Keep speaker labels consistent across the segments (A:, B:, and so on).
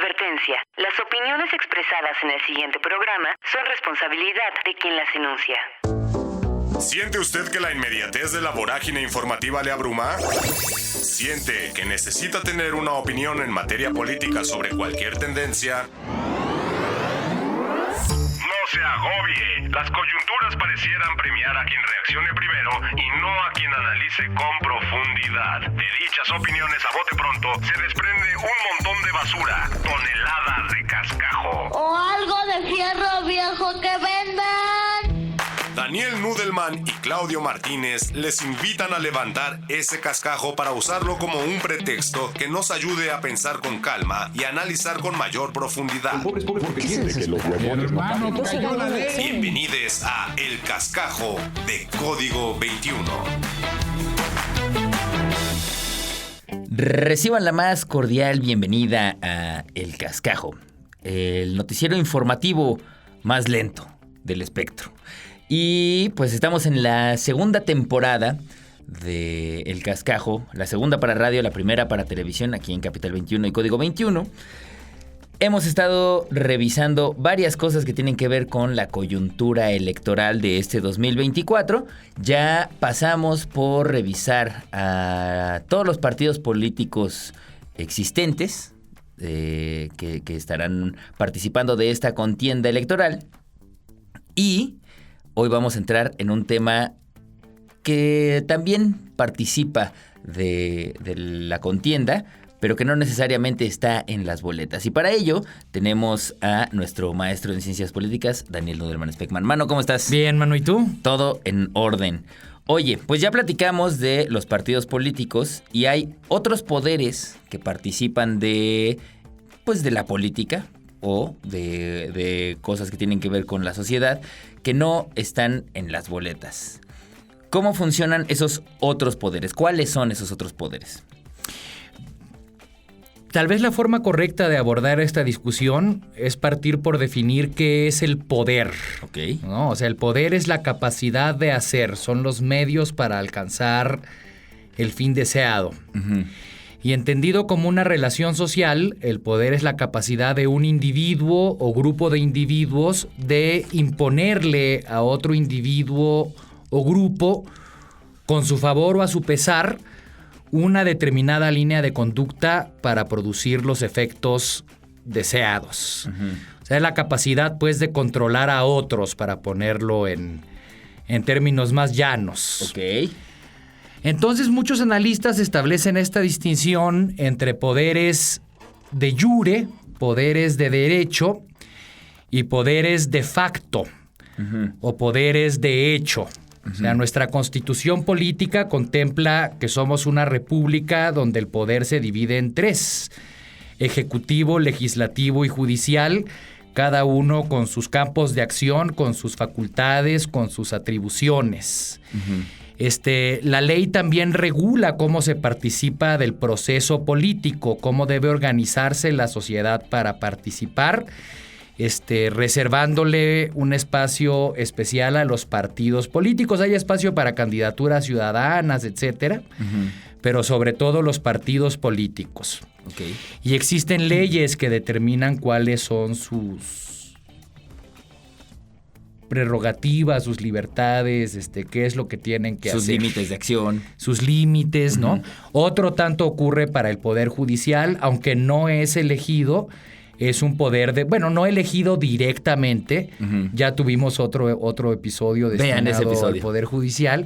A: Advertencia. Las opiniones expresadas en el siguiente programa son responsabilidad de quien las enuncia.
B: ¿Siente usted que la inmediatez de la vorágine informativa le abruma? ¿Siente que necesita tener una opinión en materia política sobre cualquier tendencia? No se agobie. Las coyunturas parecieran premiar a quien reaccione primero y no a quien analice con profundidad. De dichas opiniones a bote pronto se desprende un montón de basura, toneladas de cascajo.
C: O algo de fierro viejo que vendan.
B: Daniel Nudelman y Claudio Martínez les invitan a levantar ese cascajo para usarlo como un pretexto que nos ayude a pensar con calma y analizar con mayor profundidad. Bienvenidos a El Cascajo de Código 21.
D: Reciban la más cordial bienvenida a El Cascajo, el noticiero informativo más lento del espectro. Y pues estamos en la segunda temporada de El Cascajo, la segunda para radio, la primera para televisión, aquí en Capital 21 y Código 21. Hemos estado revisando varias cosas que tienen que ver con la coyuntura electoral de este 2024. Ya pasamos por revisar a todos los partidos políticos existentes que estarán participando de esta contienda electoral. Y hoy vamos a entrar en un tema que también participa de la contienda, pero que no necesariamente está en las boletas. Y para ello tenemos a nuestro maestro en Ciencias Políticas, Daniel Nudelman Speckman. Mano, ¿cómo estás?
E: Bien, Manu, ¿y tú?
D: Todo en orden. Oye, pues ya platicamos de los partidos políticos y hay otros poderes que participan de la política o de cosas que tienen que ver con la sociedad que no están en las boletas. ¿Cómo funcionan esos otros poderes? ¿Cuáles son esos otros poderes?
E: Tal vez la forma correcta de abordar esta discusión es partir por definir qué es el poder.
D: Ok.
E: ¿No? O sea, el poder es la capacidad de hacer, son los medios para alcanzar el fin deseado.
D: Uh-huh.
E: Y entendido como una relación social, el poder es la capacidad de un individuo o grupo de individuos de imponerle a otro individuo o grupo, con su favor o a su pesar, una determinada línea de conducta para producir los efectos deseados.
D: Uh-huh.
E: O sea, es la capacidad, pues, de controlar a otros, para ponerlo en términos más llanos.
D: Ok.
E: Entonces, muchos analistas establecen esta distinción entre poderes de jure, poderes de derecho, y poderes de facto,
D: Uh-huh.
E: o poderes de hecho.
D: Uh-huh.
E: O sea, nuestra constitución política contempla que somos una república donde el poder se divide en tres: ejecutivo, legislativo y judicial, cada uno con sus campos de acción, con sus facultades, con sus atribuciones.
D: Uh-huh.
E: La ley también regula cómo se participa del proceso político, cómo debe organizarse la sociedad para participar, reservándole un espacio especial a los partidos políticos. Hay espacio para candidaturas ciudadanas, etcétera,
D: Uh-huh.
E: pero sobre todo los partidos políticos.
D: Okay.
E: Y existen leyes que determinan cuáles son sus prerrogativas, sus libertades, qué es lo que tienen que
D: Sus
E: hacer.
D: límites de acción.
E: Sus límites, ¿no?
D: Uh-huh.
E: Otro tanto ocurre para el Poder Judicial, aunque no es elegido. Es un poder no elegido directamente.
D: Uh-huh.
E: Ya tuvimos otro episodio
D: Vean ese
E: destinado
D: episodio.
E: al Poder Judicial.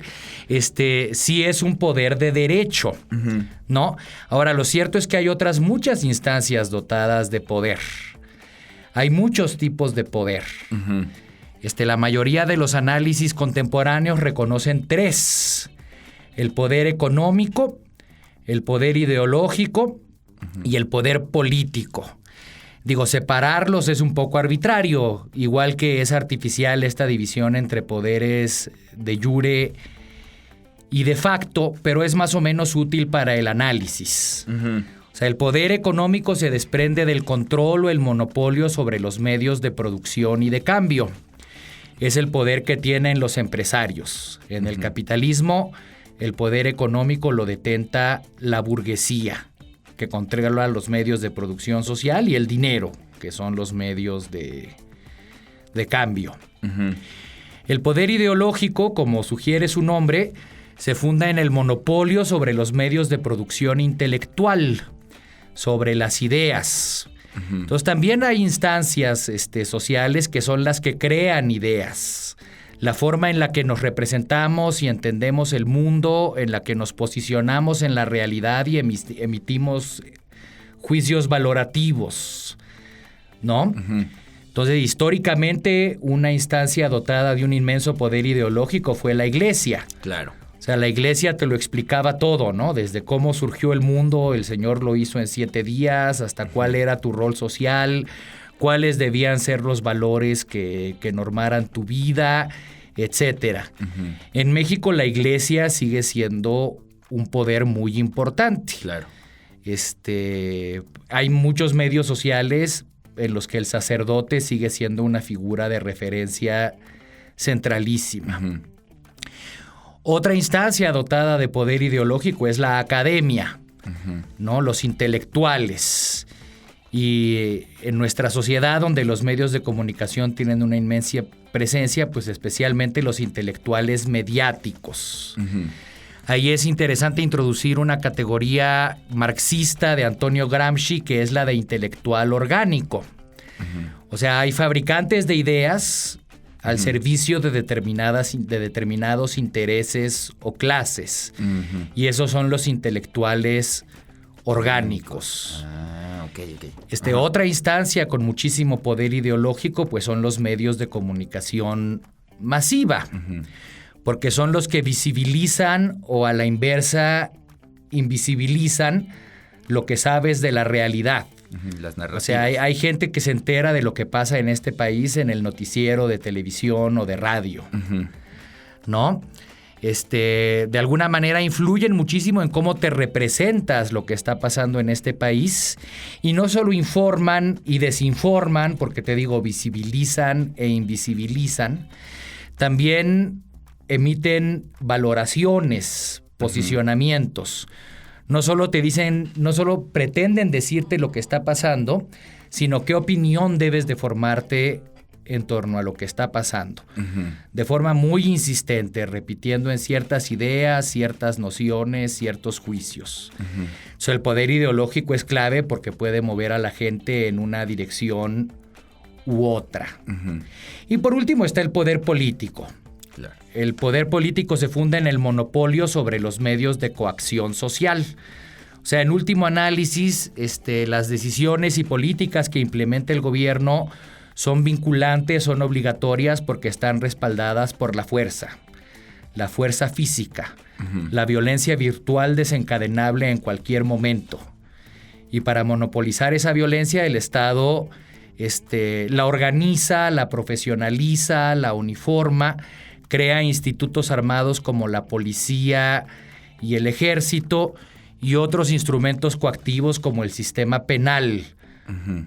E: Sí es un poder de derecho,
D: Uh-huh.
E: ¿no? Ahora, lo cierto es que hay otras muchas instancias dotadas de poder. Hay muchos tipos de poder.
D: Uh-huh.
E: La mayoría de los análisis contemporáneos reconocen tres: el poder económico, el poder ideológico, uh-huh, y el poder político. Digo, separarlos es un poco arbitrario, igual que es artificial esta división entre poderes de jure y de facto, pero es más o menos útil para el análisis.
D: Uh-huh.
E: O sea, el poder económico se desprende del control o el monopolio sobre los medios de producción y de cambio. Es el poder que tienen los empresarios. En el capitalismo, el poder económico lo detenta la burguesía. que controla los medios de producción social, y el dinero, que son los medios de cambio.
D: Ujú.
E: El poder ideológico, como sugiere su nombre, se funda en el monopolio sobre los medios de producción intelectual, sobre las ideas. Entonces también hay instancias sociales que son las que crean ideas. La forma en la que nos representamos y entendemos el mundo, en la que nos posicionamos en la realidad y emitimos juicios valorativos, ¿no?
D: Ujú.
E: Entonces, históricamente, una instancia dotada de un inmenso poder ideológico fue la Iglesia.
D: Claro.
E: O sea, la Iglesia te lo explicaba todo, ¿no? Desde cómo surgió el mundo, el Señor lo hizo en 7 días, hasta cuál era tu rol social, cuáles debían ser los valores que normaran tu vida, etcétera.
D: Ujú.
E: En México la Iglesia sigue siendo un poder muy importante.
D: Claro.
E: Hay muchos medios sociales en los que el sacerdote sigue siendo una figura de referencia centralísima.
D: Ujú.
E: Otra instancia dotada de poder ideológico es la academia, ¿no? Los intelectuales. Y en nuestra sociedad, donde los medios de comunicación tienen una inmensa presencia, pues especialmente los intelectuales mediáticos.
D: Ujú.
E: Ahí es interesante introducir una categoría marxista de Antonio Gramsci, que es la de intelectual orgánico. O sea, hay fabricantes de ideas al servicio de determinados intereses o clases.
D: Ujú.
E: Y esos son los intelectuales orgánicos.
D: Ah, ok.
E: Otra instancia con muchísimo poder ideológico, pues son los medios de comunicación masiva, porque son los que visibilizan o a la inversa invisibilizan lo que sabes de la realidad.
D: Ujú. Las
E: O
D: narrativas.
E: sea, hay gente que se entera de lo que pasa en este país en el noticiero de televisión o de radio,
D: Ujú.
E: ¿no? De alguna manera influyen muchísimo en cómo te representas lo que está pasando en este país, y no solo informan y desinforman, porque te digo, visibilizan e invisibilizan, también emiten valoraciones, posicionamientos. No solo pretenden decirte lo que está pasando, sino qué opinión debes de formarte en torno a lo que está pasando.
D: Ujú.
E: De forma muy insistente, repitiendo en ciertas ideas, ciertas nociones, ciertos juicios. O sea, el poder ideológico es clave porque puede mover a la gente en una dirección u otra.
D: Ujú.
E: Y por último está el poder político.
D: Claro.
E: El poder político se funda en el monopolio sobre los medios de coacción social. O sea, en último análisis, las decisiones y políticas que implementa el gobierno son vinculantes, son obligatorias porque están respaldadas por la fuerza física, la violencia virtual desencadenable en cualquier momento. Y para monopolizar esa violencia, el Estado la organiza, la profesionaliza, la uniforma, crea institutos armados como la policía y el ejército y otros instrumentos coactivos como el sistema penal,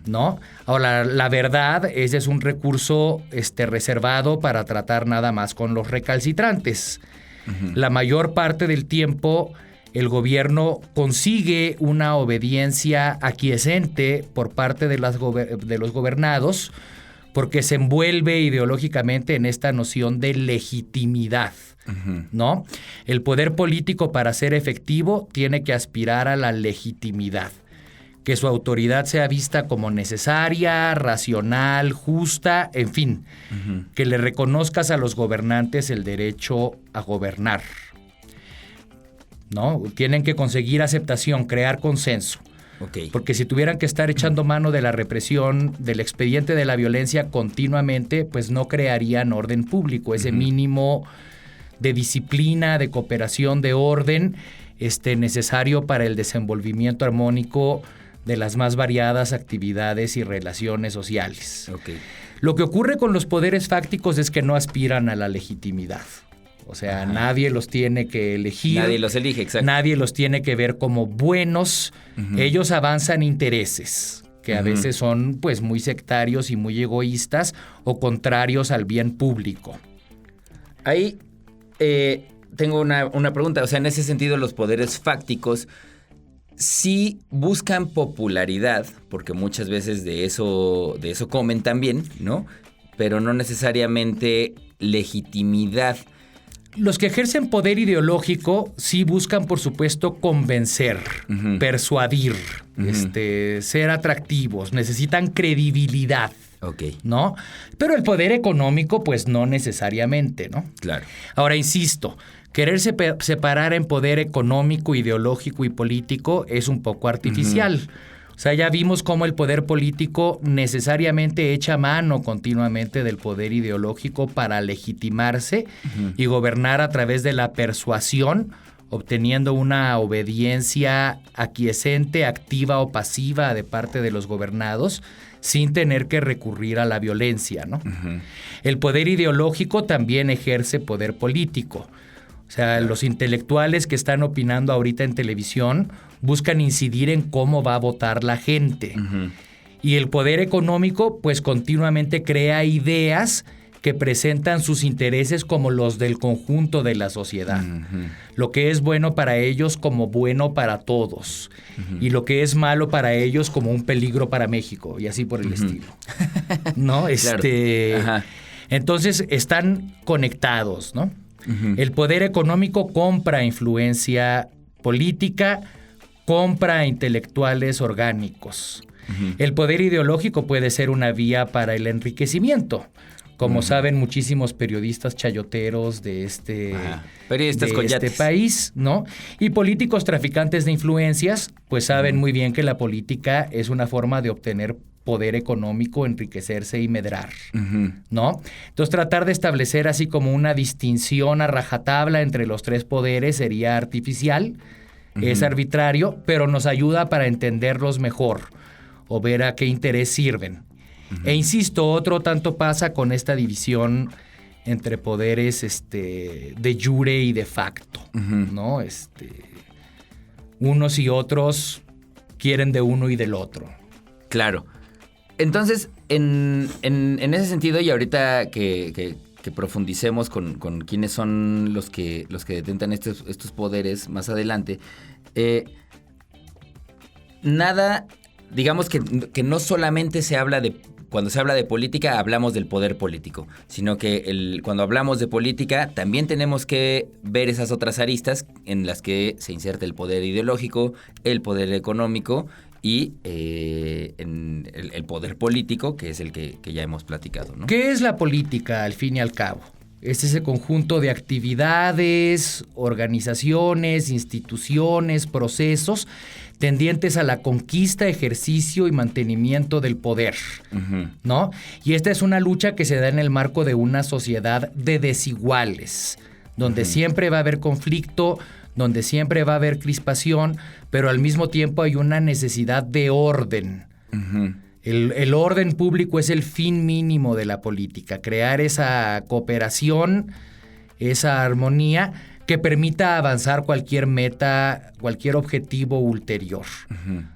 E: ¿no? Ahora, la verdad, ese es un recurso reservado para tratar nada más con los recalcitrantes. La mayor parte del tiempo el gobierno consigue una obediencia aquiescente por parte de los gobernados, porque se envuelve ideológicamente en esta noción de legitimidad, ¿no? El poder político, para ser efectivo, tiene que aspirar a la legitimidad, que su autoridad sea vista como necesaria, racional, justa, en fin, que le reconozcas a los gobernantes el derecho a gobernar, ¿no? Tienen que conseguir aceptación, crear consenso.
D: Ok.
E: Porque si tuvieran que estar echando mano de la represión, del expediente de la violencia continuamente, pues no crearían orden público, ese mínimo de disciplina, de cooperación, de orden, necesario para el desenvolvimiento armónico de las más variadas actividades y relaciones sociales.
D: Ok.
E: Lo que ocurre con los poderes fácticos es que no aspiran a la legitimidad. O sea, nadie los tiene que elegir.
D: Nadie los elige, exacto.
E: Nadie los tiene que ver como buenos. Ellos avanzan intereses que a veces son pues muy sectarios y muy egoístas o contrarios al bien público.
D: Ahí tengo una pregunta. O sea, en ese sentido, los poderes fácticos sí buscan popularidad, porque muchas veces de eso comen también, ¿no? Pero no necesariamente legitimidad.
E: Los que ejercen poder ideológico sí buscan, por supuesto, convencer, persuadir, ser atractivos, necesitan credibilidad.
D: Ok.
E: ¿No? Pero el poder económico, pues no necesariamente, ¿no?
D: Claro.
E: Ahora, insisto, querer separar en poder económico, ideológico y político es un poco artificial. O sea, ya vimos cómo el poder político necesariamente echa mano continuamente del poder ideológico para legitimarse y gobernar a través de la persuasión, obteniendo una obediencia aquiescente, activa o pasiva de parte de los gobernados, sin tener que recurrir a la violencia, ¿no? El poder ideológico también ejerce poder político. O sea, los intelectuales que están opinando ahorita en televisión buscan incidir en cómo va a votar la gente. Y el poder económico, pues continuamente crea ideas que presentan sus intereses como los del conjunto de la sociedad. Lo que es bueno para ellos como bueno para todos. Y lo que es malo para ellos como un peligro para México. Y así por el estilo. ¿No?
D: Claro.
E: Entonces están conectados, ¿no? El poder económico compra influencia política, compra intelectuales orgánicos. El poder ideológico puede ser una vía para el enriquecimiento. Como saben muchísimos periodistas chayoteros de este país, ¿no? Y políticos traficantes de influencias, pues saben muy bien que la política es una forma de obtener poder económico, enriquecerse y medrar, ¿no? Entonces, tratar de establecer así como una distinción a rajatabla entre los tres poderes sería artificial, es arbitrario, pero nos ayuda para entenderlos mejor o ver a qué interés sirven. E insisto, otro tanto pasa con esta división entre poderes de jure y de facto, ¿no? Unos y otros quieren de uno y del otro.
D: Claro. Entonces, en ese sentido, y ahorita que profundicemos con quiénes son los que detentan estos poderes más adelante, digamos que no solamente se habla de... Cuando se habla de política, hablamos del poder político, sino que cuando hablamos de política, también tenemos que ver esas otras aristas en las que se inserta el poder ideológico, el poder económico y el poder político, que es el que ya hemos platicado, ¿no?
E: ¿Qué es la política, al fin y al cabo? Es ese conjunto de actividades, organizaciones, instituciones, procesos tendientes a la conquista, ejercicio y mantenimiento del poder, ¿no? Y esta es una lucha que se da en el marco de una sociedad de desiguales, donde siempre va a haber conflicto, donde siempre va a haber crispación, pero al mismo tiempo hay una necesidad de orden. El orden público es el fin mínimo de la política, crear esa cooperación, esa armonía que permita avanzar cualquier meta, cualquier objetivo ulterior,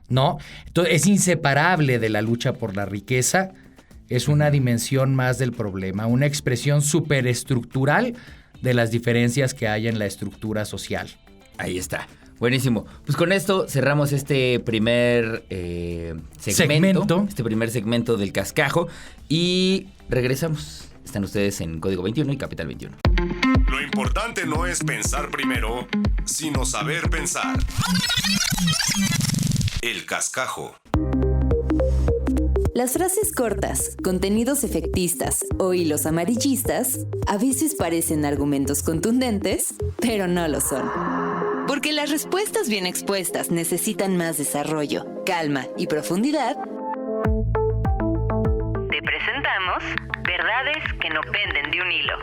E: ¿no? Entonces, es inseparable de la lucha por la riqueza, es una dimensión más del problema, una expresión superestructural de las diferencias que hay en la estructura social.
D: Ahí está. Buenísimo. Pues con esto cerramos este primer segmento. Este primer segmento del Cascajo. Y regresamos. Están ustedes en Código 21 y Capital 21.
B: Lo importante no es pensar primero, sino saber pensar. El Cascajo.
F: Las frases cortas, contenidos efectistas o hilos amarillistas a veces parecen argumentos contundentes, pero no lo son. Porque las respuestas bien expuestas necesitan más desarrollo, calma y profundidad.
A: Te presentamos verdades que no penden de un hilo.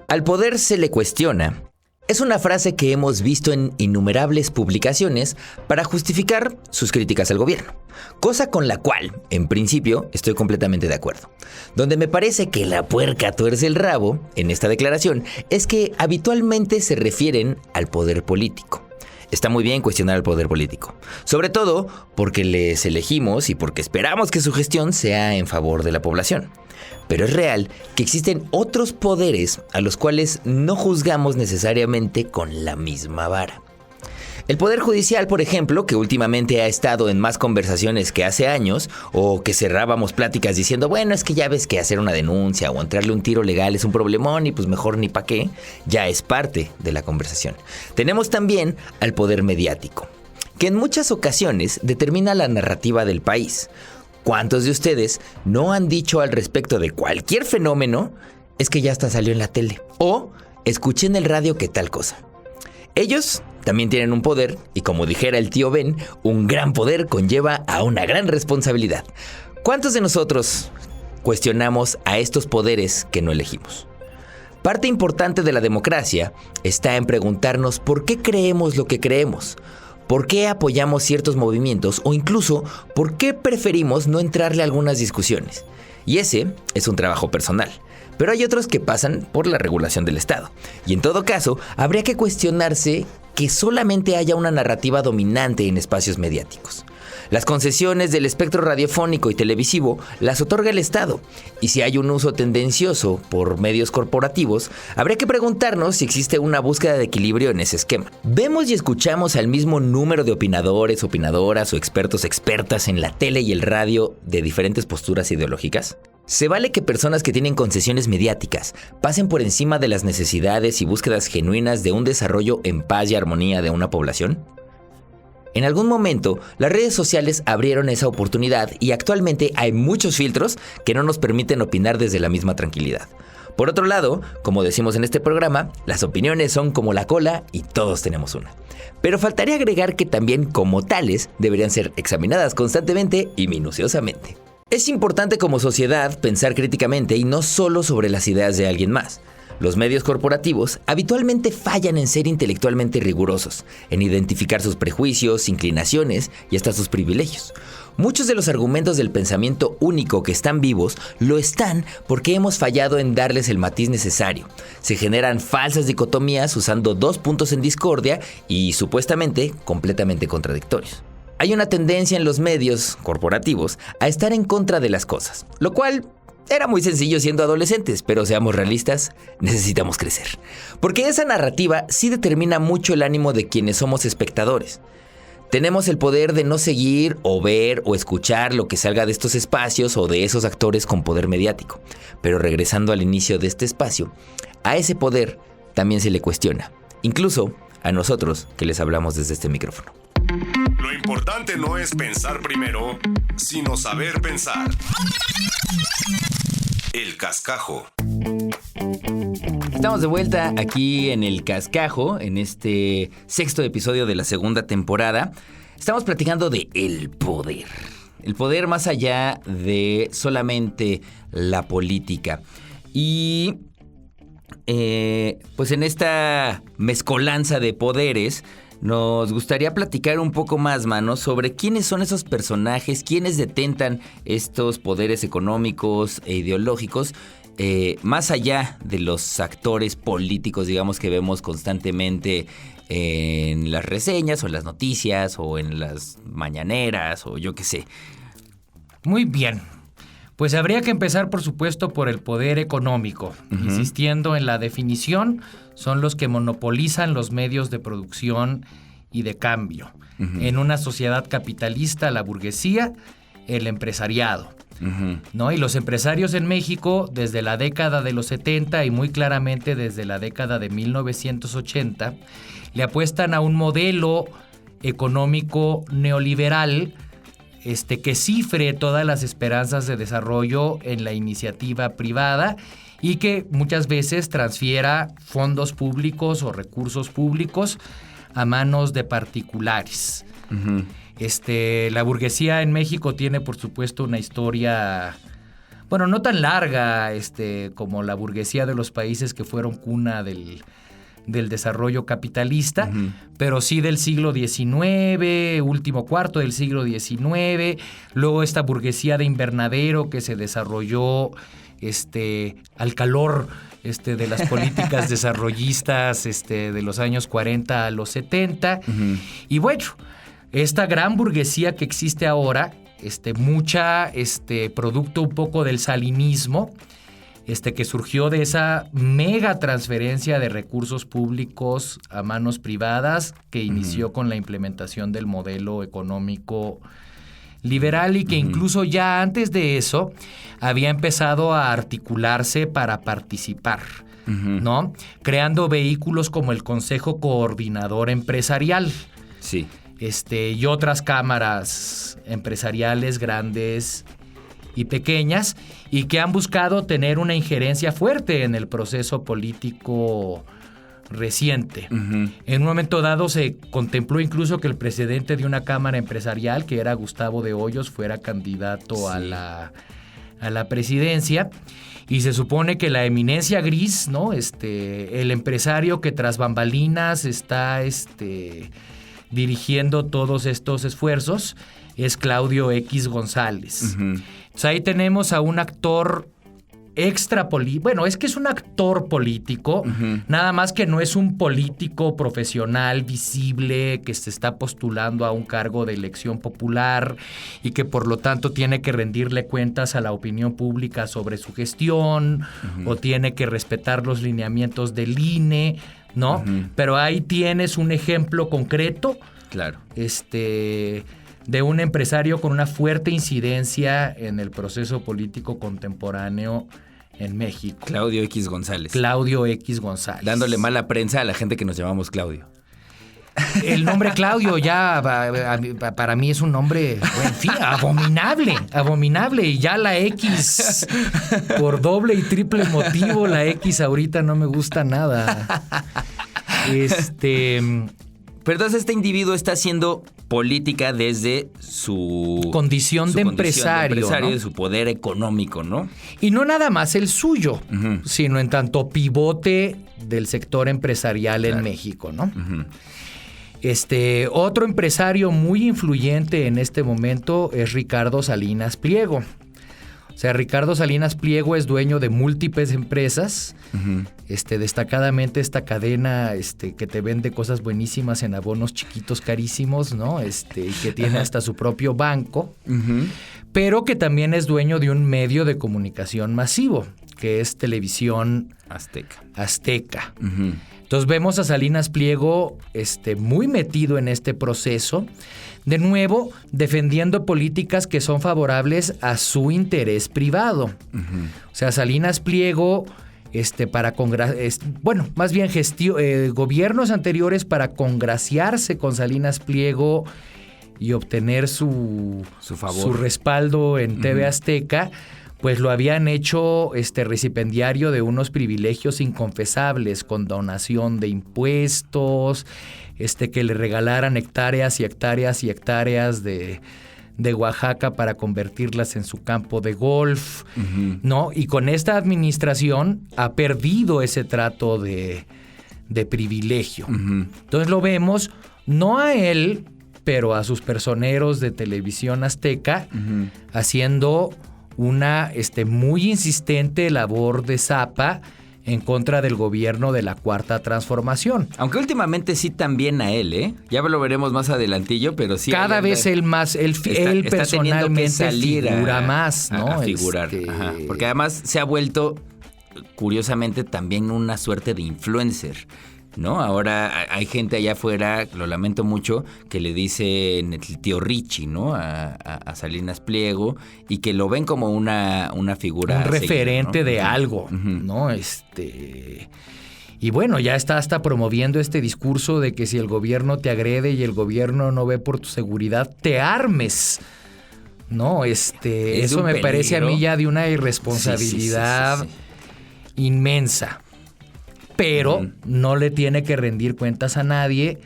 D: Al poder se le cuestiona. Es una frase que hemos visto en innumerables publicaciones para justificar sus críticas al gobierno, cosa con la cual, en principio, estoy completamente de acuerdo. Donde me parece que la puerca tuerce el rabo, en esta declaración, es que habitualmente se refieren al poder político. Está muy bien cuestionar al poder político, sobre todo porque les elegimos y porque esperamos que su gestión sea en favor de la población. Pero es real que existen otros poderes a los cuales no juzgamos necesariamente con la misma vara. El Poder Judicial, por ejemplo, que últimamente ha estado en más conversaciones que hace años, o que cerrábamos pláticas diciendo, bueno, es que ya ves que hacer una denuncia o entrarle un tiro legal es un problemón y pues mejor ni pa' qué, ya es parte de la conversación. Tenemos también al poder mediático, que en muchas ocasiones determina la narrativa del país. ¿Cuántos de ustedes no han dicho al respecto de cualquier fenómeno, es que ya hasta salió en la tele? O escuché en el radio que tal cosa. Ellos también tienen un poder y, como dijera el tío Ben, un gran poder conlleva a una gran responsabilidad. ¿Cuántos de nosotros cuestionamos a estos poderes que no elegimos? Parte importante de la democracia está en preguntarnos por qué creemos lo que creemos, por qué apoyamos ciertos movimientos o incluso por qué preferimos no entrarle a algunas discusiones. Y ese es un trabajo personal. Pero hay otros que pasan por la regulación del Estado. Y en todo caso, habría que cuestionarse que solamente haya una narrativa dominante en espacios mediáticos. Las concesiones del espectro radiofónico y televisivo las otorga el Estado. Y si hay un uso tendencioso por medios corporativos, habría que preguntarnos si existe una búsqueda de equilibrio en ese esquema. ¿Vemos y escuchamos al mismo número de opinadores, opinadoras o expertos, expertas en la tele y el radio de diferentes posturas ideológicas? ¿Se vale que personas que tienen concesiones mediáticas pasen por encima de las necesidades y búsquedas genuinas de un desarrollo en paz y armonía de una población? En algún momento, las redes sociales abrieron esa oportunidad y actualmente hay muchos filtros que no nos permiten opinar desde la misma tranquilidad. Por otro lado, como decimos en este programa, las opiniones son como la cola y todos tenemos una. Pero faltaría agregar que también, como tales, deberían ser examinadas constantemente y minuciosamente. Es importante como sociedad pensar críticamente y no solo sobre las ideas de alguien más. Los medios corporativos habitualmente fallan en ser intelectualmente rigurosos, en identificar sus prejuicios, inclinaciones y hasta sus privilegios. Muchos de los argumentos del pensamiento único que están vivos lo están porque hemos fallado en darles el matiz necesario. Se generan falsas dicotomías usando dos puntos en discordia y supuestamente completamente contradictorios. Hay una tendencia en los medios corporativos a estar en contra de las cosas, lo cual era muy sencillo siendo adolescentes, pero seamos realistas, necesitamos crecer. Porque esa narrativa sí determina mucho el ánimo de quienes somos espectadores. Tenemos el poder de no seguir o ver o escuchar lo que salga de estos espacios o de esos actores con poder mediático. Pero regresando al inicio de este espacio, a ese poder también se le cuestiona, incluso a nosotros que les hablamos desde este micrófono.
B: Lo importante no es pensar primero, sino saber pensar. El Cascajo.
D: Estamos de vuelta aquí en El Cascajo, en este 6º episodio de la segunda temporada. Estamos platicando de el poder. El poder más allá de solamente la política. Y pues en esta mezcolanza de poderes, nos gustaría platicar un poco más, Mano, sobre quiénes son esos personajes, quiénes detentan estos poderes económicos e ideológicos, más allá de los actores políticos, digamos, que vemos constantemente en las reseñas o en las noticias o en las mañaneras o yo qué sé.
E: Muy bien. Pues habría que empezar, por supuesto, por el poder económico. Insistiendo en la definición, son los que monopolizan los medios de producción y de cambio. En una sociedad capitalista, la burguesía, el empresariado. ¿No? Y los empresarios en México, desde la década de los 70 y muy claramente desde la década de 1980, le apuestan a un modelo económico neoliberal que cifre todas las esperanzas de desarrollo en la iniciativa privada y que muchas veces transfiera fondos públicos o recursos públicos a manos de particulares. La burguesía en México tiene, por supuesto, una historia, bueno, no tan larga como la burguesía de los países que fueron cuna del desarrollo capitalista, pero sí del siglo XIX, último cuarto del siglo XIX, luego esta burguesía de invernadero que se desarrolló al calor de las políticas desarrollistas de los años 40 a los 70. Y bueno, esta gran burguesía que existe ahora, mucha producto un poco del salinismo, que surgió de esa mega transferencia de recursos públicos a manos privadas que inició con la implementación del modelo económico liberal y que incluso ya antes de eso había empezado a articularse para participar, ¿no? Creando vehículos como el Consejo Coordinador Empresarial.
D: Sí.
E: Y otras cámaras empresariales grandes y pequeñas, y que han buscado tener una injerencia fuerte en el proceso político reciente. En un momento dado se contempló incluso que el presidente de una cámara empresarial, que era Gustavo de Hoyos, fuera candidato a la presidencia, y se supone que la eminencia gris, ¿no? El empresario que tras bambalinas está dirigiendo todos estos esfuerzos es Claudio X González. Entonces ahí tenemos a un actor bueno, es que es un actor político, nada más que no es un político profesional visible que se está postulando a un cargo de elección popular y que por lo tanto tiene que rendirle cuentas a la opinión pública sobre su gestión o tiene que respetar los lineamientos del INE, ¿no? Pero ahí tienes un ejemplo concreto,
D: claro,
E: de un empresario con una fuerte incidencia en el proceso político contemporáneo en México.
D: Claudio X González.
E: Claudio X González.
D: Dándole mala prensa a la gente que nos llamamos Claudio.
E: El nombre Claudio ya para mí es un nombre, en fin, abominable. Y ya la X, por doble y triple motivo, la X ahorita no me gusta nada.
D: Pero entonces este individuo está haciendo política desde su
E: condición de empresario, ¿no?
D: De su poder económico, ¿no?
E: Y no nada más el suyo, sino en tanto pivote del sector empresarial en México, ¿no? Otro empresario muy influyente en este momento es Ricardo Salinas Pliego. O sea, Ricardo Salinas Pliego es dueño de múltiples empresas, destacadamente esta cadena que te vende cosas buenísimas en abonos chiquitos carísimos, ¿no? Y que tiene hasta su propio banco, pero que también es dueño de un medio de comunicación masivo, que es Televisión Azteca. Entonces vemos a Salinas Pliego muy metido en este proceso, de nuevo defendiendo políticas que son favorables a su interés privado. O sea, Salinas Pliego, gobiernos anteriores para congraciarse con Salinas Pliego y obtener su
D: favor,
E: su respaldo en TV Azteca, pues lo habían hecho recipendiario de unos privilegios inconfesables, con donación de impuestos, que le regalaran hectáreas y hectáreas y hectáreas de Oaxaca para convertirlas en su campo de golf, ¿no? Y con esta administración ha perdido ese trato de privilegio. Entonces lo vemos, no a él, pero a sus personeros de Televisión Azteca, haciendo una muy insistente labor de zapa en contra del gobierno de la Cuarta Transformación.
D: Aunque últimamente sí también a él, ¿eh? Ya lo veremos más adelantillo, pero sí.
E: Cada vez él personalmente figura más, ¿no?
D: A figurar, porque además se ha vuelto, curiosamente, también una suerte de influencer, ¿no? Ahora hay gente allá afuera, lo lamento mucho, que le dicen el tío Richie, ¿no? A Salinas Pliego, y que lo ven como una figura.
E: Un referente, ¿no? De algo,
D: uh-huh.
E: ¿no? Y bueno, ya está hasta promoviendo este discurso de que si el gobierno te agrede y el gobierno no ve por tu seguridad, te armes. No, eso me parece a mí ya de una irresponsabilidad inmensa. Pero no le tiene que rendir cuentas a nadie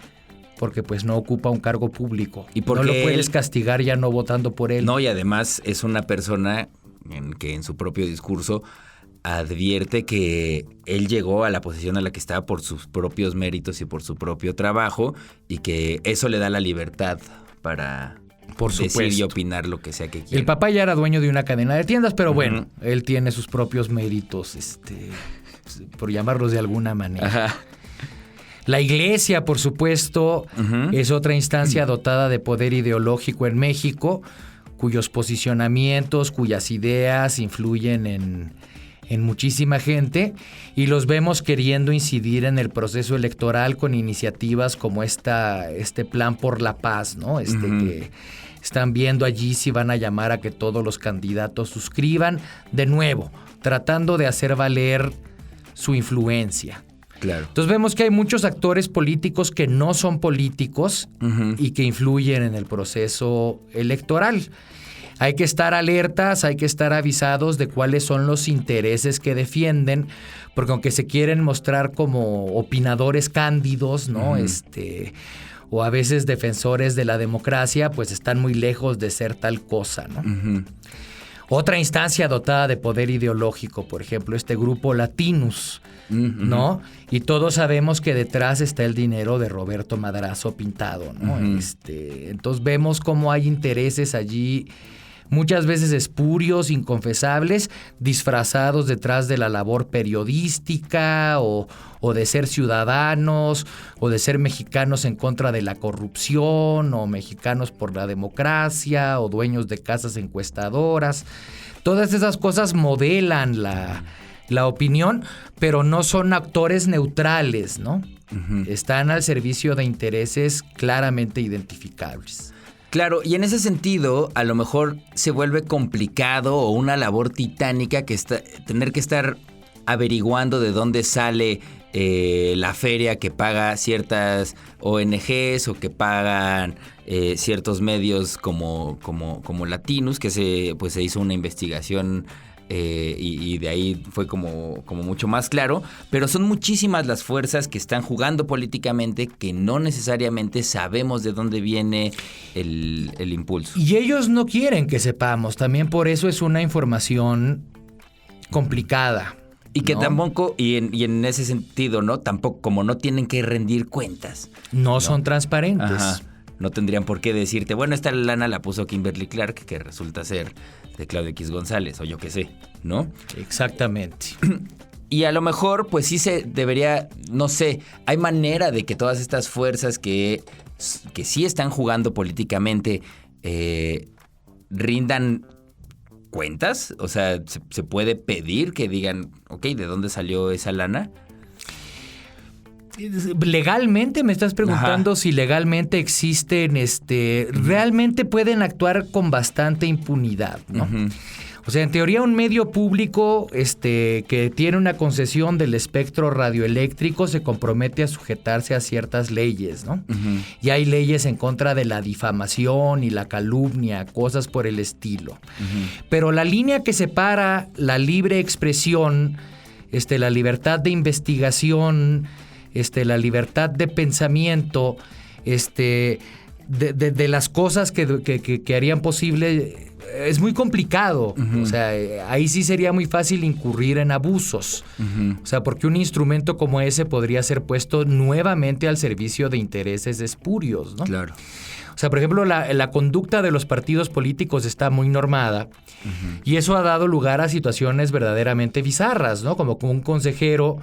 E: porque pues no ocupa un cargo público.
D: Y porque
E: no lo puedes castigar ya no votando por él.
D: No, y además es una persona que en su propio discurso advierte que él llegó a la posición a la que estaba por sus propios méritos y por su propio trabajo, y que eso le da la libertad para decir y opinar lo que sea que quiera.
E: El papá ya era dueño de una cadena de tiendas, pero bueno, él tiene sus propios méritos, por llamarlos de alguna manera.
D: Ajá.
E: La iglesia, por supuesto, es otra instancia dotada de poder ideológico en México, cuyos posicionamientos, cuyas ideas influyen en en muchísima gente y los vemos queriendo incidir en el proceso electoral con iniciativas como este plan por la paz, ¿no? Que están viendo allí si van a llamar a que todos los candidatos suscriban, de nuevo, tratando de hacer valer su influencia.
D: Claro.
E: Entonces vemos que hay muchos actores políticos que no son políticos y que influyen en el proceso electoral. Hay que estar alertas, hay que estar avisados de cuáles son los intereses que defienden, porque aunque se quieren mostrar como opinadores cándidos, ¿no? O a veces defensores de la democracia, pues están muy lejos de ser tal cosa, ¿no? Otra instancia dotada de poder ideológico, por ejemplo, este grupo Latinus, ¿no? Y todos sabemos que detrás está el dinero de Roberto Madrazo pintado, ¿no? Entonces vemos cómo hay intereses allí, muchas veces espurios, inconfesables, disfrazados detrás de la labor periodística o de ser ciudadanos o de ser mexicanos en contra de la corrupción o mexicanos por la democracia o dueños de casas encuestadoras. Todas esas cosas modelan la opinión, pero no son actores neutrales, ¿no? Están al servicio de intereses claramente identificables.
D: Claro, y en ese sentido, a lo mejor se vuelve complicado o una labor titánica tener que estar averiguando de dónde sale la feria que paga ciertas ONGs o que pagan ciertos medios como Latinus, que se hizo una investigación y de ahí fue como mucho más claro, pero son muchísimas las fuerzas que están jugando políticamente que no necesariamente sabemos de dónde viene el impulso.
E: Y ellos no quieren que sepamos, también por eso es una información complicada.
D: Y que
E: ¿no?
D: tampoco, y en ese sentido, ¿no? Tampoco, como no tienen que rendir cuentas.
E: No son transparentes.
D: Ajá. No tendrían por qué decirte, bueno, esta lana la puso Kimberly Clark, que resulta ser de Claudio X González, o yo qué sé, ¿no?
E: Exactamente.
D: Y a lo mejor, pues sí se debería, no sé, hay manera de que todas estas fuerzas que sí están jugando políticamente rindan cuentas. O sea, ¿se puede pedir que digan, ok, ¿de dónde salió esa lana?
E: Legalmente me estás preguntando. Ajá. Si legalmente existen, realmente pueden actuar con bastante impunidad, ¿no? Uh-huh. O sea, en teoría un medio público que tiene una concesión del espectro radioeléctrico se compromete a sujetarse a ciertas leyes, ¿no? Uh-huh. Y hay leyes en contra de la difamación y la calumnia, cosas por el estilo. Uh-huh. Pero la línea que separa la libre expresión, la libertad de investigación, la libertad de pensamiento, de las cosas que harían posible, es muy complicado. Uh-huh. O sea, ahí sí sería muy fácil incurrir en abusos. Uh-huh. O sea, porque un instrumento como ese podría ser puesto nuevamente al servicio de intereses espurios, ¿no? Claro. O sea, por ejemplo, la conducta de los partidos políticos está muy normada. Uh-huh. Y eso ha dado lugar a situaciones verdaderamente bizarras, ¿no? Como un consejero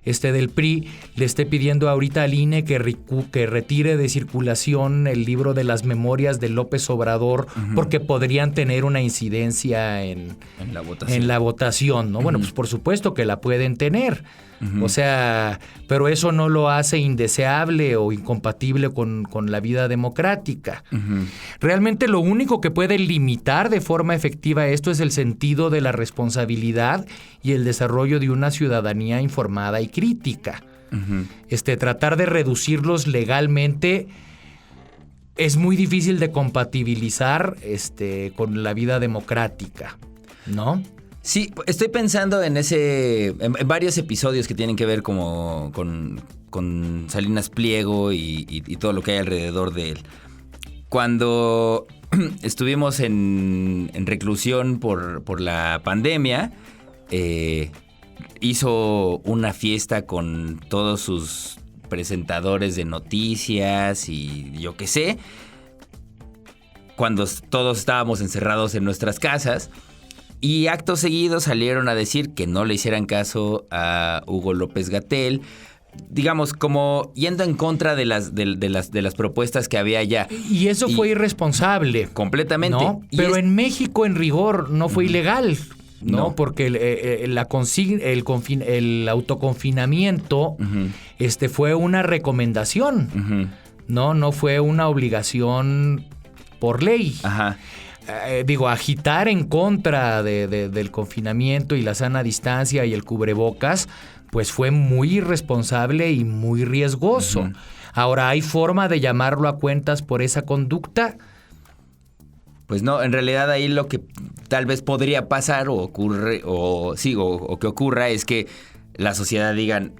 E: del PRI le esté pidiendo ahorita al INE que retire de circulación el libro de las memorias de López Obrador, uh-huh, porque podrían tener una incidencia en la votación, ¿no? Uh-huh. Bueno, pues por supuesto que la pueden tener. Uh-huh. O sea, pero eso no lo hace indeseable o incompatible con la vida democrática. Uh-huh. Realmente lo único que puede limitar de forma efectiva esto es el sentido de la responsabilidad y el desarrollo de una ciudadanía informada y crítica. Uh-huh. Tratar de reducirlos legalmente es muy difícil de compatibilizar con la vida democrática, ¿no?
D: Sí, estoy pensando en varios episodios que tienen que ver como con Salinas Pliego y todo lo que hay alrededor de él. Cuando estuvimos en reclusión por la pandemia, hizo una fiesta con todos sus presentadores de noticias y yo qué sé, cuando todos estábamos encerrados en nuestras casas. Y acto seguido salieron a decir que no le hicieran caso a Hugo López-Gatell, digamos, como yendo en contra de las propuestas que había ya.
E: Y eso fue irresponsable.
D: Completamente.
E: ¿No? Pero en México, en rigor, no fue ilegal. ¿no?
D: No.
E: Porque el autoconfinamiento fue una recomendación, no fue una obligación por ley.
D: Ajá.
E: Agitar en contra del confinamiento y la sana distancia y el cubrebocas, pues fue muy irresponsable y muy riesgoso. Ahora, ¿hay forma de llamarlo a cuentas por esa conducta?
D: Pues no, en realidad ahí lo que tal vez podría pasar o que ocurra es que la sociedad digan,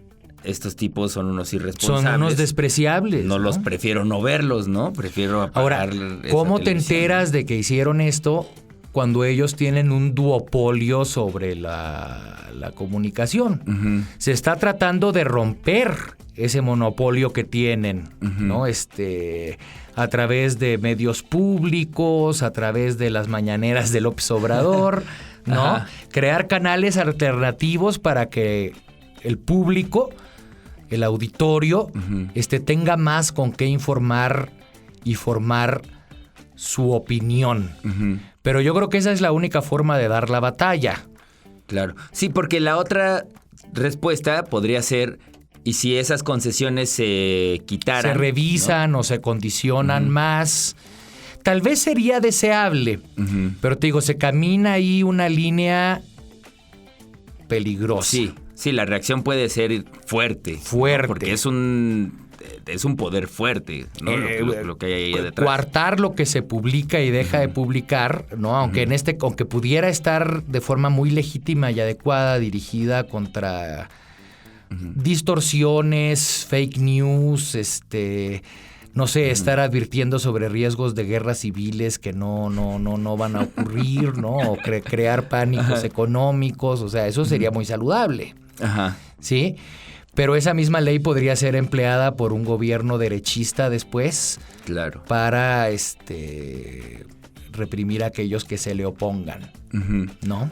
D: estos tipos son unos irresponsables.
E: Son unos despreciables.
D: No los prefiero no verlos, ¿no? Prefiero apagar.
E: Ahora, ¿cómo te enteras de que hicieron esto cuando ellos tienen un duopolio sobre la comunicación? Se está tratando de romper ese monopolio que tienen, ¿no? A través de medios públicos, a través de las mañaneras de López Obrador, ¿no? Crear canales alternativos para que el público, el auditorio, tenga más con qué informar y formar su opinión. Pero yo creo que esa es la única forma de dar la batalla.
D: Claro. Sí, porque la otra respuesta podría ser, ¿y si esas concesiones se quitaran?
E: Se revisan, ¿no? O se condicionan más. Tal vez sería deseable, pero te digo, se camina ahí una línea peligrosa.
D: Sí, la reacción puede ser fuerte.
E: Fuerte.
D: ¿No? Porque es un poder fuerte, ¿no? Lo que hay ahí detrás.
E: Coartar lo que se publica y deja de publicar, ¿no? Aunque aunque pudiera estar de forma muy legítima y adecuada, dirigida contra distorsiones, fake news, no sé, estar advirtiendo sobre riesgos de guerras civiles que no van a ocurrir, ¿no? O crear pánicos económicos, o sea, eso sería muy saludable. ¿Sí? Pero esa misma ley podría ser empleada por un gobierno derechista después.
D: Claro.
E: Para reprimir a aquellos que se le opongan, ¿no?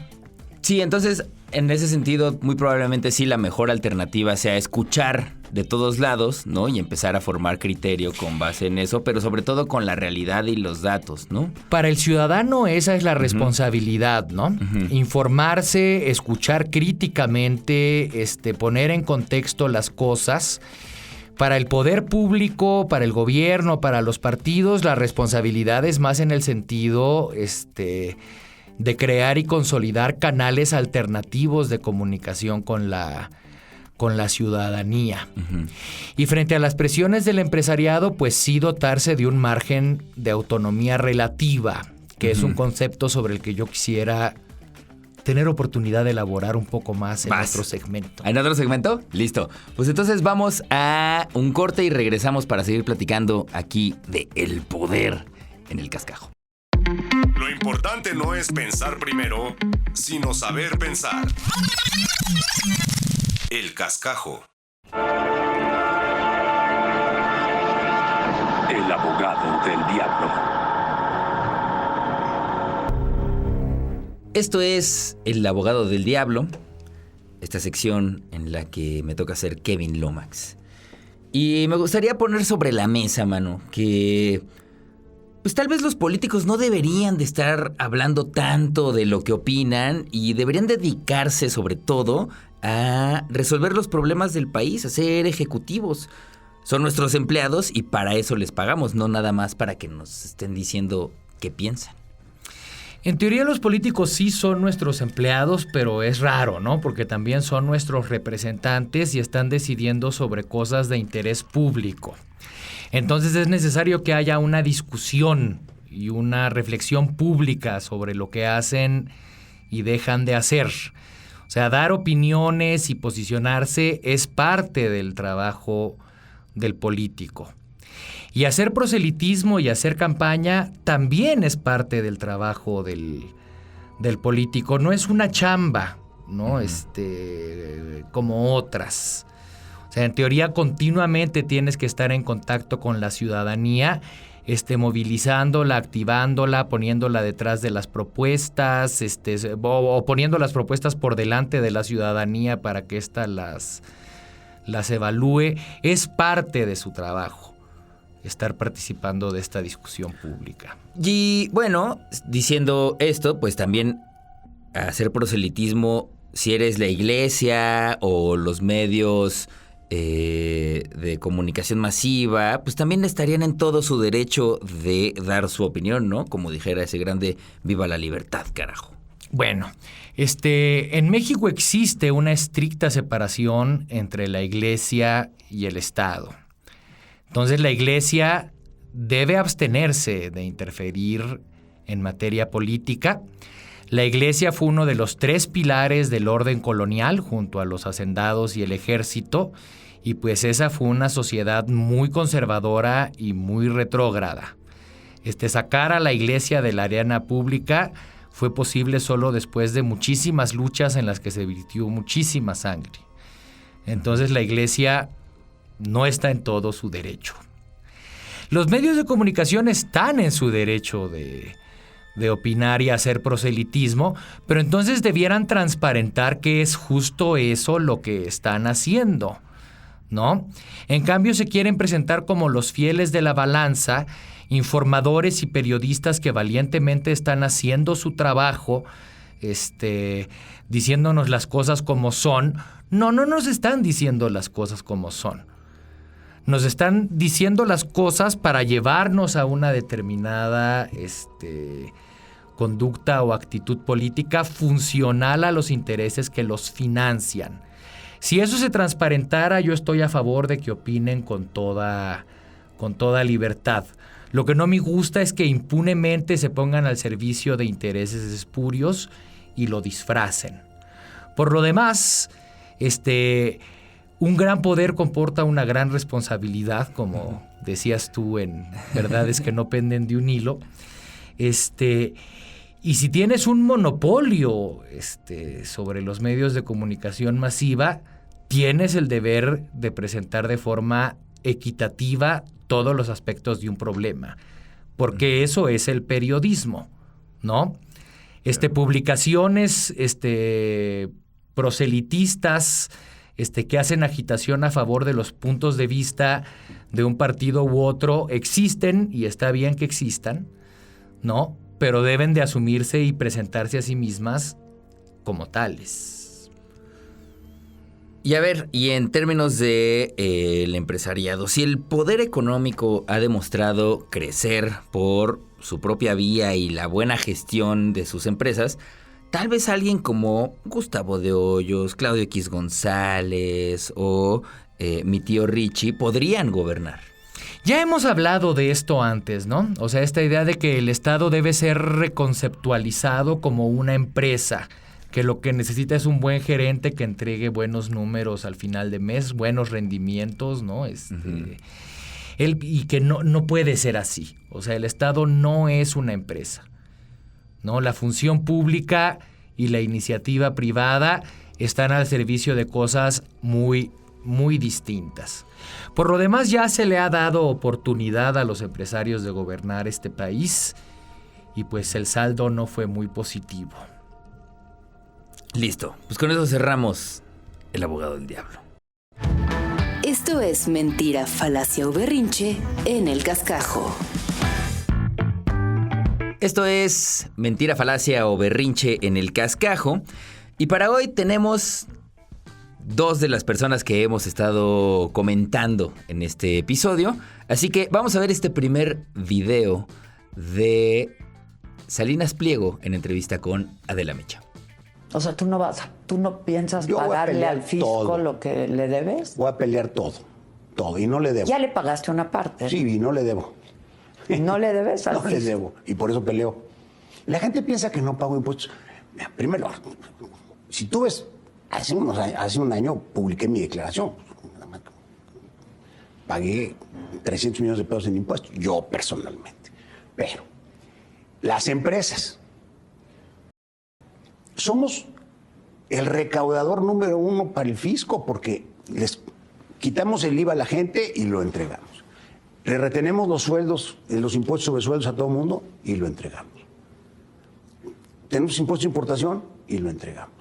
D: Sí, entonces, en ese sentido, muy probablemente sí la mejor alternativa sea escuchar de todos lados, ¿no? Y empezar a formar criterio con base en eso, pero sobre todo con la realidad y los datos, ¿no?
E: Para el ciudadano esa es la responsabilidad, ¿no? Informarse, escuchar críticamente, poner en contexto las cosas. Para el poder público, para el gobierno, para los partidos, la responsabilidad es más en el sentido, de crear y consolidar canales alternativos de comunicación con la ciudadanía. Y frente a las presiones del empresariado, pues sí dotarse de un margen de autonomía relativa, que es un concepto sobre el que yo quisiera tener oportunidad de elaborar un poco más en otro segmento.
D: ¿En otro segmento? Listo. Pues entonces vamos a un corte y regresamos para seguir platicando aquí de el poder en el cascajo.
B: Lo importante no es pensar primero, sino saber pensar. El cascajo.
G: El abogado del diablo.
D: Esto es El abogado del diablo, esta sección en la que me toca ser Kevin Lomax. Y me gustaría poner sobre la mesa, mano, que pues tal vez los políticos no deberían de estar hablando tanto de lo que opinan y deberían dedicarse sobre todo a resolver los problemas del país, a ser ejecutivos. Son nuestros empleados y para eso les pagamos, no nada más para que nos estén diciendo qué piensan.
E: En teoría los políticos sí son nuestros empleados, pero es raro, ¿no? Porque también son nuestros representantes y están decidiendo sobre cosas de interés público. Entonces es necesario que haya una discusión y una reflexión pública sobre lo que hacen y dejan de hacer. O sea, dar opiniones y posicionarse es parte del trabajo del político. Y hacer proselitismo y hacer campaña también es parte del trabajo del político. No es una chamba, ¿no? Como otras. O sea, en teoría continuamente tienes que estar en contacto con la ciudadanía, movilizándola, activándola, poniéndola detrás de las propuestas, o poniendo las propuestas por delante de la ciudadanía para que ésta las evalúe. Es parte de su trabajo estar participando de esta discusión pública.
D: Y bueno, diciendo esto, pues también hacer proselitismo si eres la iglesia o los medios de comunicación masiva, pues también estarían en todo su derecho de dar su opinión, ¿no? Como dijera ese grande, viva la libertad, carajo.
E: Bueno, en México existe una estricta separación entre la iglesia y el Estado. Entonces la iglesia debe abstenerse de interferir en materia política. La iglesia fue uno de los 3 pilares del orden colonial junto a los hacendados y el ejército, y pues esa fue una sociedad muy conservadora y muy retrógrada. Sacar a la iglesia de la arena pública fue posible solo después de muchísimas luchas en las que se vertió muchísima sangre. Entonces la iglesia no está en todo su derecho. Los medios de comunicación están en su derecho de opinar y hacer proselitismo, pero entonces debieran transparentar que es justo eso lo que están haciendo, ¿no? En cambio se quieren presentar como los fieles de la balanza, informadores y periodistas que valientemente están haciendo su trabajo, diciéndonos las cosas como son. No nos están diciendo las cosas como son. Nos están diciendo las cosas para llevarnos a una determinada conducta o actitud política funcional a los intereses que los financian. Si eso se transparentara, yo estoy a favor de que opinen con toda libertad. Lo que no me gusta es que impunemente se pongan al servicio de intereses espurios y lo disfracen. Por lo demás, un gran poder comporta una gran responsabilidad, como decías tú en Verdades que no penden de un hilo. Y si tienes un monopolio sobre los medios de comunicación masiva, tienes el deber de presentar de forma equitativa todos los aspectos de un problema, porque eso es el periodismo, ¿no? Publicaciones proselitistas que hacen agitación a favor de los puntos de vista de un partido u otro existen, y está bien que existan, ¿no? Pero deben de asumirse y presentarse a sí mismas como tales.
D: Y a ver, y en términos de el empresariado, si el poder económico ha demostrado crecer por su propia vía y la buena gestión de sus empresas, tal vez alguien como Gustavo de Hoyos, Claudio X González o mi tío Richie podrían gobernar.
E: Ya hemos hablado de esto antes, ¿no? O sea, esta idea de que el Estado debe ser reconceptualizado como una empresa, que lo que necesita es un buen gerente que entregue buenos números al final de mes, buenos rendimientos, ¿no? Y que no puede ser así. O sea, el Estado no es una empresa, ¿no? La función pública y la iniciativa privada están al servicio de cosas muy, muy distintas. Por lo demás, ya se le ha dado oportunidad a los empresarios de gobernar este país y pues el saldo no fue muy positivo.
D: Listo, pues con eso cerramos El Abogado del Diablo.
F: Esto es Mentira, Falacia o Berrinche en El Cascajo.
D: Esto es Mentira, Falacia o Berrinche en El Cascajo. Y para hoy tenemos 2 de las personas que hemos estado comentando en este episodio. Así que vamos a ver este primer video de Salinas Pliego en entrevista con Adela Micha.
H: O sea, tú no piensas pagarle al fisco todo lo que le debes.
I: Voy a pelear todo, y no le debo.
H: Ya le pagaste una parte.
I: Sí, y no le debo.
H: ¿No le debes al fisco?
I: No le debo, y por eso peleo. La gente piensa que no pago impuestos. Mira, primero, si tú ves, hace un año publiqué mi declaración. Pagué 300 millones de pesos en impuestos, yo personalmente. Pero las empresas, somos el recaudador número 1 para el fisco porque les quitamos el IVA a la gente y lo entregamos. Le retenemos los sueldos, los impuestos sobre sueldos a todo el mundo y lo entregamos. Tenemos impuestos de importación y lo entregamos.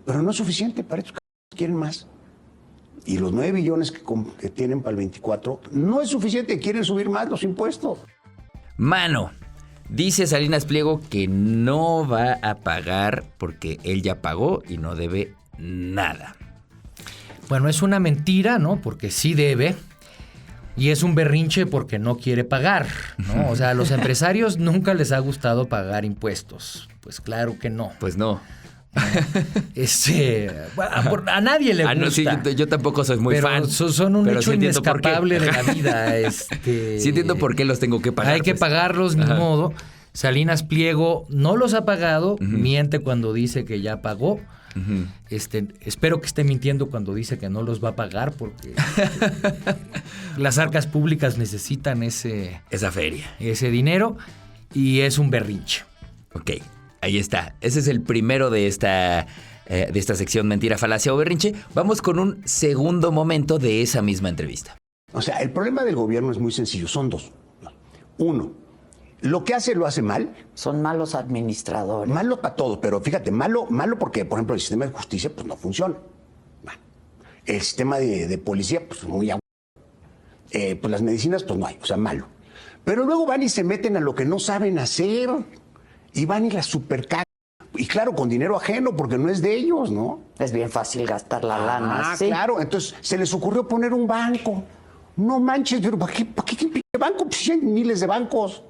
I: Pero no es suficiente, para estos que quieren más. Y los 9 billones que tienen para el 24 no es suficiente, quieren subir más los impuestos.
D: Mano, Dice Salinas Pliego que no va a pagar porque él ya pagó y no debe nada.
E: Bueno, es una mentira, ¿no? Porque sí debe. Y es un berrinche porque no quiere pagar, ¿no? O sea, a los empresarios nunca les ha gustado pagar impuestos. Pues claro que no.
D: Pues no.
E: A nadie le gusta.
D: No, sí, yo tampoco soy muy fan.
E: Son un hecho
D: sí
E: inescapable de la vida.
D: Sí entiendo por qué los tengo que pagar.
E: Hay que pagarlos, ni modo. Salinas Pliego no los ha pagado, miente cuando dice que ya pagó. Espero que esté mintiendo cuando dice que no los va a pagar porque las arcas públicas necesitan
D: esa feria,
E: ese dinero, y es un berrinche.
D: Ok, ahí está. Ese es el primero de esta sección Mentira, Falacia o Berrinche. Vamos con un segundo momento de esa misma entrevista.
I: O sea, el problema del gobierno es muy sencillo, son dos. Uno, lo que hace lo hace mal.
H: Son malos administradores.
I: Malo para todo, pero fíjate, malo porque, por ejemplo, el sistema de justicia pues no funciona. El sistema de policía, pues muy pues las medicinas, pues no hay, o sea, malo. Pero luego van y se meten a lo que no saben hacer y van y la supercagan. Y claro, con dinero ajeno, porque no es de ellos, ¿no?
H: Es bien fácil gastar la lana, ¿sí?
I: Claro, entonces se les ocurrió poner un banco. No manches, pero ¿para qué banco? Pues hay miles de bancos.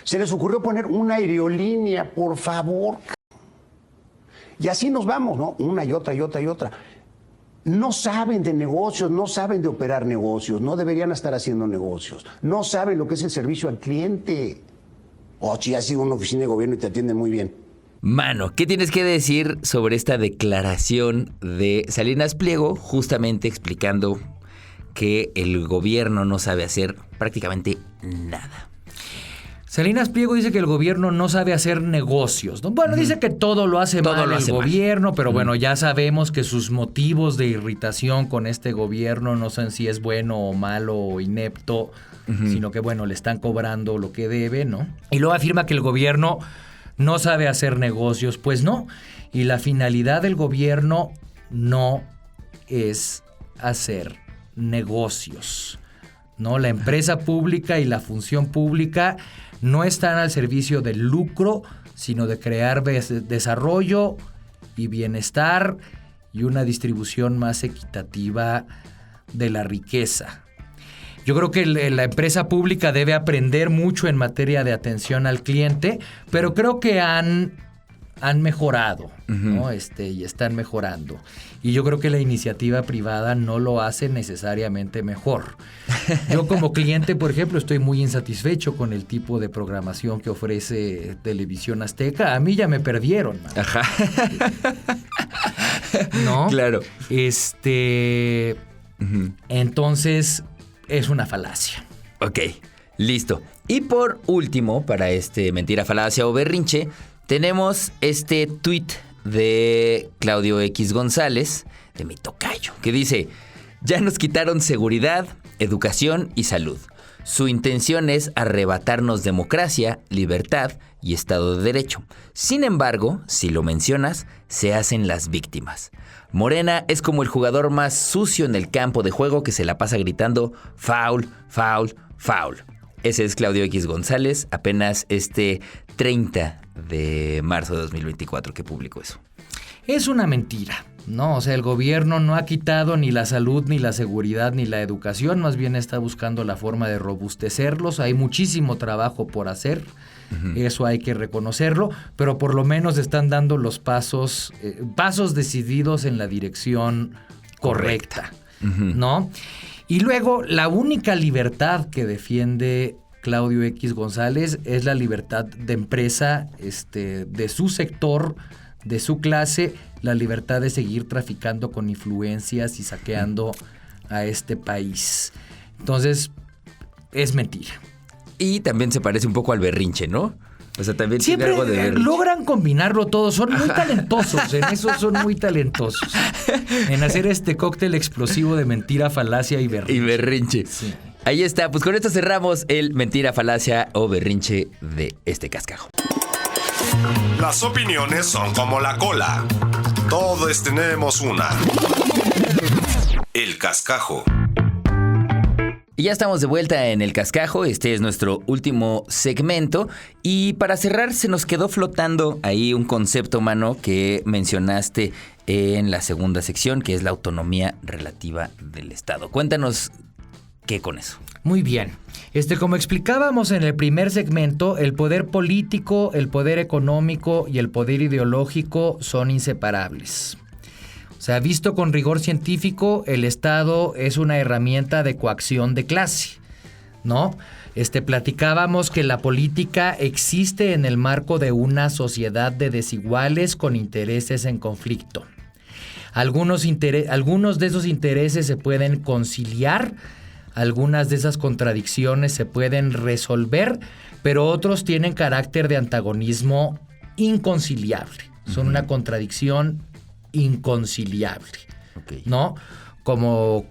I: Se les ocurrió poner una aerolínea, por favor. Y así nos vamos, ¿no? Una y otra y otra y otra. No saben de negocios, no saben de operar negocios, no deberían estar haciendo negocios, no saben lo que es el servicio al cliente. O si has sido una oficina de gobierno y te atienden muy bien.
D: Mano, ¿qué tienes que decir sobre esta declaración de Salinas Pliego, justamente explicando que el gobierno no sabe hacer prácticamente nada?
E: Salinas Pliego dice que el gobierno no sabe hacer negocios, ¿no? Bueno, dice que todo lo hace mal el gobierno, pero bueno, ya sabemos que sus motivos de irritación con este gobierno no son si es bueno o malo o inepto, sino que, bueno, le están cobrando lo que debe, ¿no? Y luego afirma que el gobierno no sabe hacer negocios. Pues no, y la finalidad del gobierno no es hacer negocios, ¿no? La empresa pública y la función pública no están al servicio del lucro, sino de crear desarrollo y bienestar y una distribución más equitativa de la riqueza. Yo creo que la empresa pública debe aprender mucho en materia de atención al cliente, pero creo que han mejorado, ¿no? Y están mejorando. Y yo creo que la iniciativa privada no lo hace necesariamente mejor. Yo como cliente, por ejemplo, estoy muy insatisfecho con el tipo de programación que ofrece Televisión Azteca. A mí ya me perdieron, man.
D: Ajá.
E: ¿No?
D: Claro.
E: Entonces, es una falacia.
D: Ok, listo. Y por último, para este Mentira, Falacia o Berrinche, tenemos este tuit de Claudio X González, de mi tocayo, que dice: ya nos quitaron seguridad, educación y salud. Su intención es arrebatarnos democracia, libertad y Estado de Derecho. Sin embargo, si lo mencionas, se hacen las víctimas. Morena es como el jugador más sucio en el campo de juego que se la pasa gritando foul, foul, foul. Ese es Claudio X González, apenas 30 de marzo de 2024 que publicó eso.
E: Es una mentira, ¿no? O sea, el gobierno no ha quitado ni la salud, ni la seguridad, ni la educación. Más bien está buscando la forma de robustecerlos. Hay muchísimo trabajo por hacer. Eso hay que reconocerlo. Pero por lo menos están dando los pasos decididos en la dirección correcta. ¿No? Y luego, la única libertad que defiende Claudio X González es la libertad de empresa de su sector, de su clase, la libertad de seguir traficando con influencias y saqueando a este país. Entonces, es mentira.
D: Y también se parece un poco al berrinche, ¿no? O sea, también
E: siempre
D: tiene algo de berrinche.
E: Logran combinarlo todo, son muy talentosos, en eso son muy talentosos. En hacer este cóctel explosivo de mentira, falacia y berrinche.
D: Y berrinche.
E: Sí.
D: Ahí está, pues con esto cerramos el mentira, falacia o berrinche de este cascajo.
B: Las opiniones son como la cola. Todos tenemos una. El cascajo.
D: Y ya estamos de vuelta en el cascajo, este es nuestro último segmento y para cerrar se nos quedó flotando ahí un concepto, mano, que mencionaste en la segunda sección, que es la autonomía relativa del Estado. Cuéntanos qué con eso.
E: Muy bien. Como explicábamos en el primer segmento, el poder político, el poder económico y el poder ideológico son inseparables. O sea, visto con rigor científico, el Estado es una herramienta de coacción de clase, ¿no? Platicábamos que la política existe en el marco de una sociedad de desiguales con intereses en conflicto. Algunos de esos intereses se pueden conciliar, algunas de esas contradicciones se pueden resolver, pero otros tienen carácter de antagonismo inconciliable. Son una contradicción inconciliable, ¿no? Como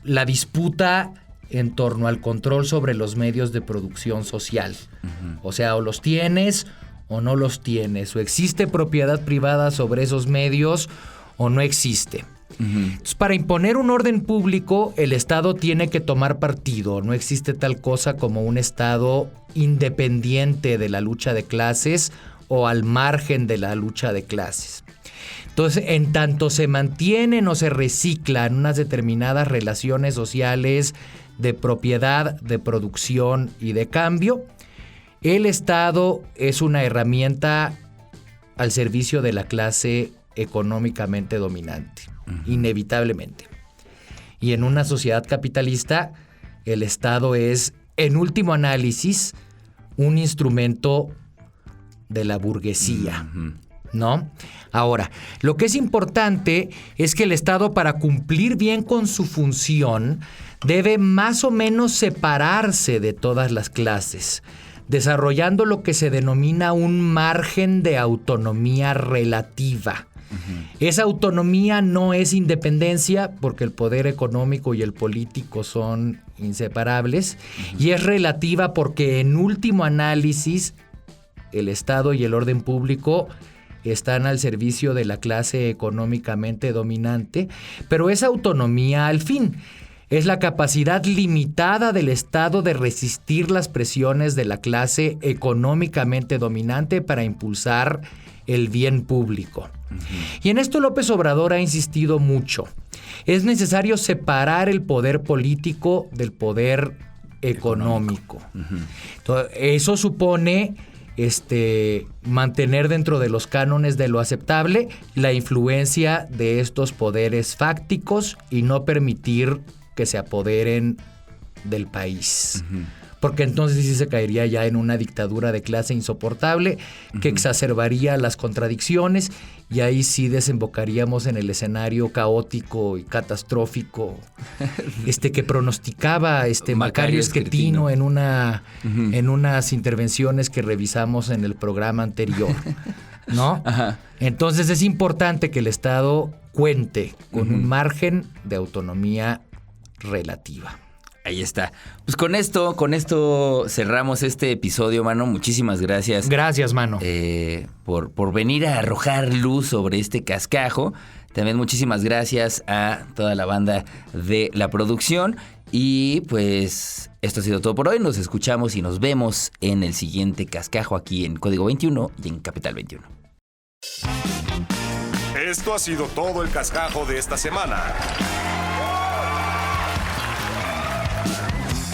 E: la disputa en torno al control sobre los medios de producción social. O sea, o los tienes o no los tienes, o existe propiedad privada sobre esos medios o no existe. Entonces, para imponer un orden público, el Estado tiene que tomar partido. No existe tal cosa como un Estado independiente de la lucha de clases o al margen de la lucha de clases. Entonces, en tanto se mantienen o se reciclan unas determinadas relaciones sociales de propiedad, de producción y de cambio, el Estado es una herramienta al servicio de la clase económicamente dominante, inevitablemente. Y en una sociedad capitalista, el Estado es, en último análisis, un instrumento de la burguesía, ¿no? Ahora, lo que es importante es que el Estado, para cumplir bien con su función, debe más o menos separarse de todas las clases, desarrollando lo que se denomina un margen de autonomía relativa. Esa autonomía no es independencia, porque el poder económico y el político son inseparables, y es relativa porque, en último análisis, el Estado y el orden público están al servicio de la clase económicamente dominante, pero esa autonomía, al fin, es la capacidad limitada del Estado de resistir las presiones de la clase económicamente dominante para impulsar el bien público. Y en esto López Obrador ha insistido mucho. Es necesario separar el poder político del poder económico. Entonces, eso supone mantener dentro de los cánones de lo aceptable la influencia de estos poderes fácticos y no permitir que se apoderen del país. Porque entonces sí se caería ya en una dictadura de clase insoportable que exacerbaría las contradicciones y ahí sí desembocaríamos en el escenario caótico y catastrófico que pronosticaba Macario Schettino en unas intervenciones que revisamos en el programa anterior, ¿no? Entonces es importante que el Estado cuente con un margen de autonomía relativa.
D: Ahí está. Pues con esto cerramos este episodio, mano. Muchísimas gracias.
E: Gracias, mano.
D: Por venir a arrojar luz sobre este cascajo. También muchísimas gracias a toda la banda de la producción. Y pues esto ha sido todo por hoy. Nos escuchamos y nos vemos en el siguiente cascajo aquí en Código 21 y en Capital 21.
B: Esto ha sido todo el cascajo de esta semana.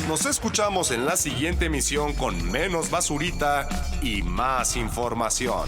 B: Nos escuchamos en la siguiente emisión con menos basurita y más información.